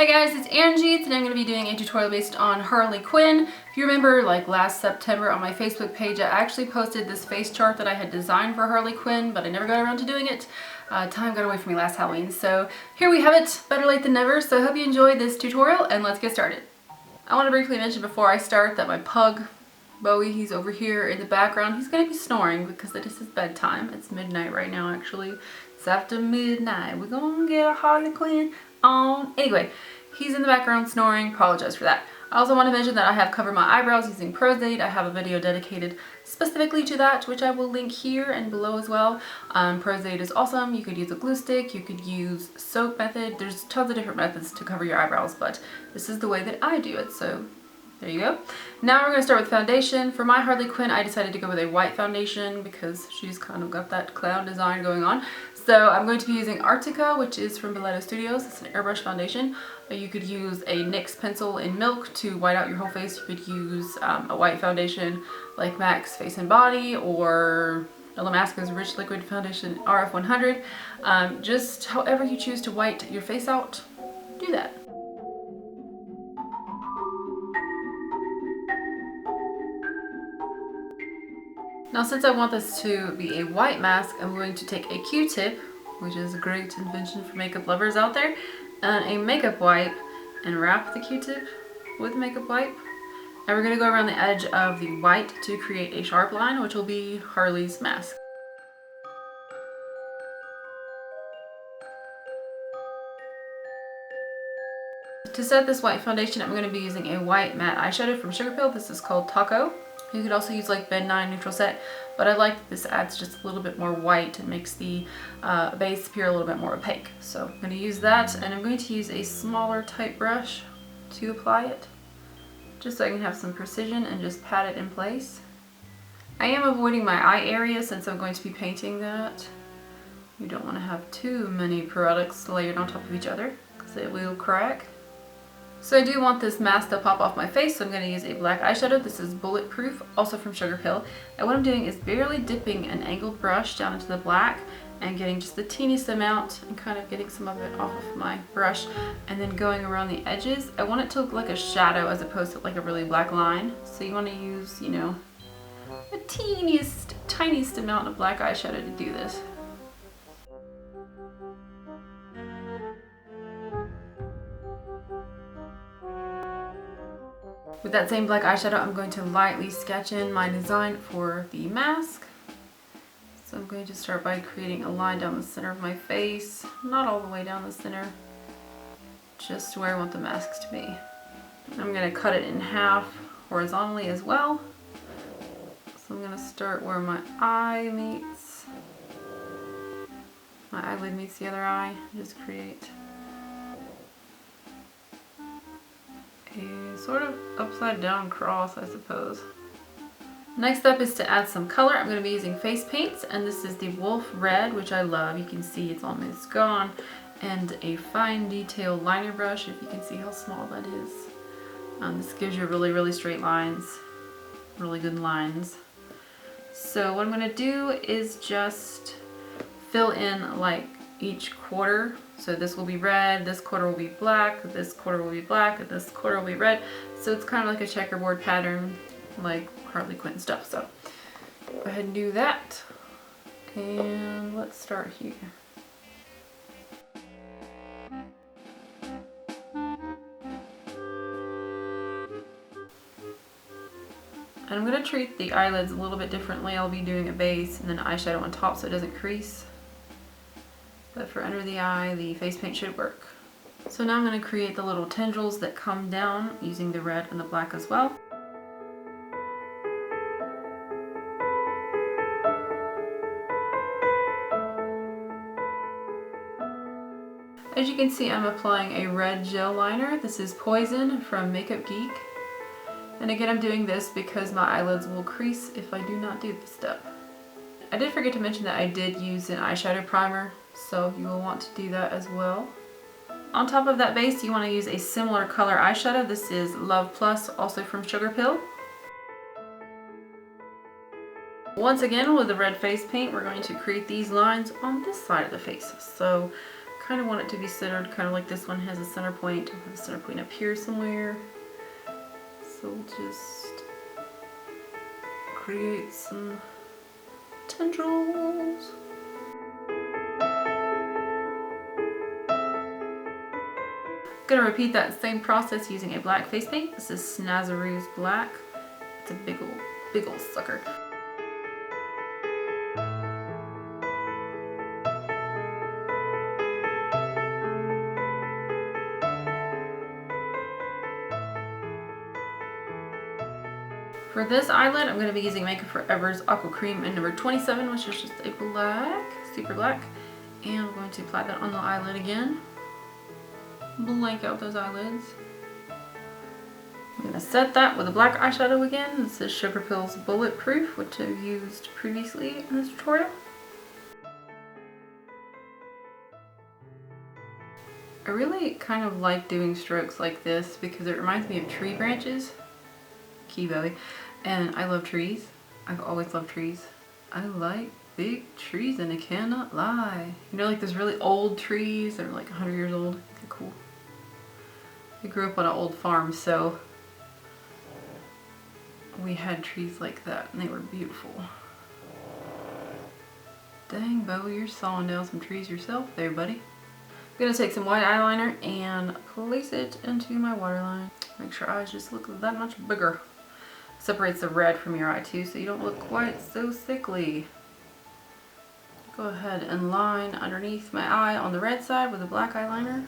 Hi guys, it's Angie. Today I'm going to be doing a tutorial based on Harley Quinn. If you remember, like last September on my Facebook page, I actually posted this face chart that I had designed for Harley Quinn, but I never got around to doing it. Time got away from me last Halloween, so here we have it. Better late than never, so I hope you enjoyed this tutorial, and let's get started. I want to briefly mention before I start that my pug, Bowie, he's over here in the background. He's going to be snoring because it is his bedtime. It's midnight right now, actually. It's after midnight. We're going to get a Harley Quinn on. Anyway, he's in the background snoring. Apologize for that. I also want to mention that I have covered my eyebrows using Prozade. I have a video dedicated specifically to that, which I will link here and below as well. Prozade is awesome. You could use a glue stick. You could use soap method. There's tons of different methods to cover your eyebrows, but this is the way that I do it, so there you go. Now we're going to start with foundation. For my Harley Quinn, I decided to go with a white foundation because she's kind of got that clown design going on. So I'm going to be using Artica, which is from Balletto Studios. It's an airbrush foundation. You could use a NYX pencil in milk to white out your whole face. You could use a white foundation like MAC's Face and Body, or Illamasqua's Rich Liquid Foundation RF100. Just however you choose to white your face out, do that. Now, since I want this to be a white mask, I'm going to take a Q-tip, which is a great invention for makeup lovers out there, and a makeup wipe, and wrap the Q-tip with makeup wipe. And we're going to go around the edge of the white to create a sharp line, which will be Harley's mask. To set this white foundation, I'm going to be using a white matte eyeshadow from Sugarpill. This is called Taco. You could also use like Ben 9 neutral set, but I like that this adds just a little bit more white and makes the base appear a little bit more opaque. So I'm going to use that, and I'm going to use a smaller type brush to apply it, just so I can have some precision and just pat it in place. I am avoiding my eye area since I'm going to be painting that. You don't want to have too many products layered on top of each other because it will crack. So I do want this mask to pop off my face, so I'm going to use a black eyeshadow. This is Bulletproof, also from Sugarpill. And what I'm doing is barely dipping an angled brush down into the black and getting just the teeniest amount and kind of getting some of it off of my brush, and then going around the edges. I want it to look like a shadow as opposed to like a really black line. So you want to use, you know, the tiniest amount of black eyeshadow to do this. With that same black eyeshadow, I'm going to lightly sketch in my design for the mask. So I'm going to start by creating a line down the center of my face, not all the way down the center, just where I want the mask to be. I'm going to cut it in half horizontally as well. So I'm going to start where my eye meets, my eyelid meets the other eye, and just create a sort of upside down cross, I suppose. Next up is to add some color. I'm going to be using face paints, and this is the Wolf Red, which I love. You can see it's almost gone, and a fine detail liner brush, if you can see how small that is. This gives you really straight lines, really good lines. So what I'm going to do is just fill in like each quarter. So this will be red, this quarter will be black, this quarter will be black, this quarter will be red. So it's kind of like a checkerboard pattern, like Harley Quinn stuff. So go ahead and do that. And let's start here. And I'm going to treat the eyelids a little bit differently. I'll be doing a base and then eyeshadow on top so it doesn't crease. But for under the eye, the face paint should work. So now I'm going to create the little tendrils that come down using the red and the black as well. As you can see, I'm applying a red gel liner. This is Poison from Makeup Geek. And again, I'm doing this because my eyelids will crease if I do not do this step. I did forget to mention that I did use an eyeshadow primer, so you will want to do that as well. On top of that base, you want to use a similar color eyeshadow. This is Love Plus, also from Sugarpill. Once again, with the red face paint, we're going to create these lines on this side of the face. So kind of want it to be centered, kind of like this one has a center point. I have a center point up here somewhere. So we'll just create some tendrils. I'm gonna repeat that same process using a black face paint. This is Snazaroo's Black. It's a big ol' sucker. For this eyelid, I'm going to be using Makeup Forever's Aqua Cream in number 27, which is just a black, super black. And I'm going to apply that on the eyelid again. Blank out those eyelids. I'm going to set that with a black eyeshadow again. This is Sugar Pill's Bulletproof, which I've used previously in this tutorial. I really kind of like doing strokes like this because it reminds me of tree branches. Key Valley. And I love trees. I've always loved trees. I like big trees and I cannot lie. You know, like those really old trees that are like 100 years old. They're cool. I grew up on an old farm, so we had trees like that and they were beautiful. Dang, Bo, you're sawing down some trees yourself there, buddy. I'm going to take some white eyeliner and place it into my waterline. Make sure eyes just look that much bigger. Separates the red from your eye too, so you don't look quite so sickly. Go ahead and line underneath my eye on the red side with a black eyeliner,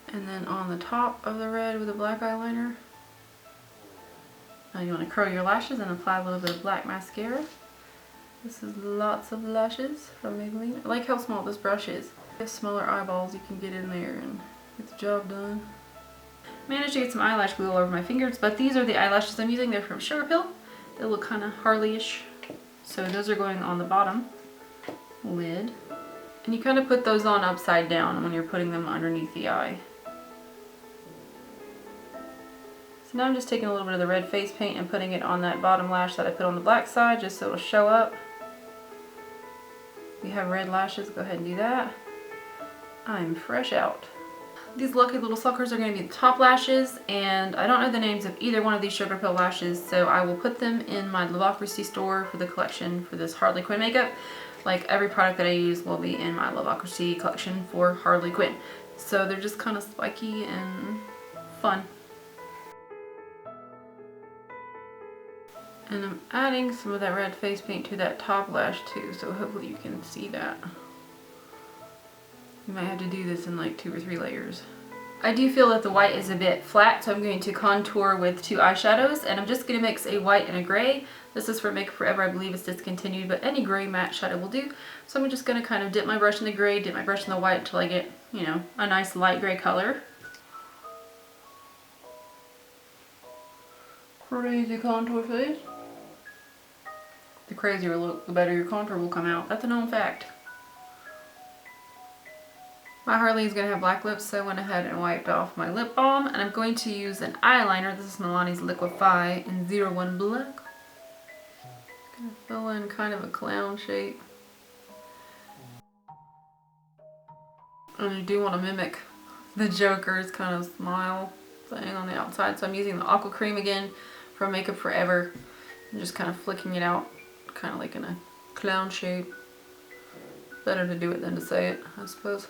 and then on the top of the red with a black eyeliner. Now you want to curl your lashes and apply a little bit of black mascara. This is Lots of Lashes from Maybelline. I like how small this brush is. If you have smaller eyeballs, you can get in there and get the job done. Managed to get some eyelash glue all over my fingers, but these are the eyelashes I'm using. They're from Sugar Pill. They look kind of Harley-ish. So those are going on the bottom lid. And you kind of put those on upside down when you're putting them underneath the eye. So now I'm just taking a little bit of the red face paint and putting it on that bottom lash that I put on the black side just so it'll show up. If you have red lashes, go ahead and do that. I'm fresh out. These lucky little suckers are going to be the top lashes, and I don't know the names of either one of these Sugar Pill lashes, so I will put them in my Lovercase store for the collection for this Harley Quinn makeup. Like every product that I use will be in my Lovercase collection for Harley Quinn. So they're just kind of spiky and fun. And I'm adding some of that red face paint to that top lash too, so hopefully you can see that. You might have to do this in like 2 or 3 layers. I do feel that the white is a bit flat, so I'm going to contour with 2 eyeshadows, and I'm just going to mix a white and a gray. This is for Makeup Forever. I believe it's discontinued, but any gray matte shadow will do. So I'm just going to kind of dip my brush in the gray, dip my brush in the white until I get, you know, a nice light gray color. Crazy contour face. The crazier you look, the better your contour will come out. That's a known fact. My Harley is going to have black lips, so I went ahead and wiped off my lip balm, and I'm going to use an eyeliner. This is Milani's Liquify in 01 Black. Going to fill in kind of a clown shape. And I do want to mimic the Joker's kind of smile thing on the outside, so I'm using the Aqua Cream again from Makeup Forever. I'm just kind of flicking it out, kind of like in a clown shape. Better to do it than to say it, I suppose.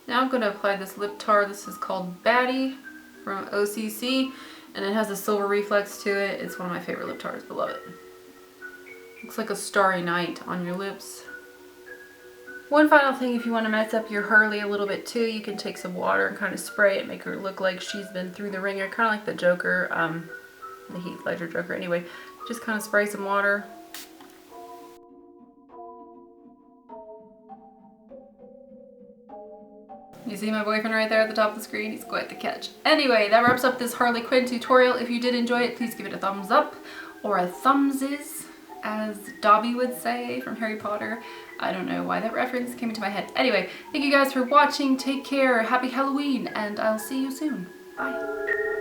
Now I'm going to apply this lip tar. This is called Baddie from OCC, and it has a silver reflex to it. It's one of my favorite lip tars. I love it. Looks like a starry night on your lips. One final thing, if you want to mess up your Harley a little bit too, you can take some water and kind of spray it, make her look like she's been through the ringer, kind of like the Joker, the Heath Ledger Joker. Anyway, just kind of spray some water. You see my boyfriend right there at the top of the screen? He's quite the catch. Anyway, that wraps up this Harley Quinn tutorial. If you did enjoy it, please give it a thumbs up, or a thumbses, as Dobby would say from Harry Potter. I don't know why that reference came into my head. Anyway, thank you guys for watching. Take care. Happy Halloween, and I'll see you soon. Bye.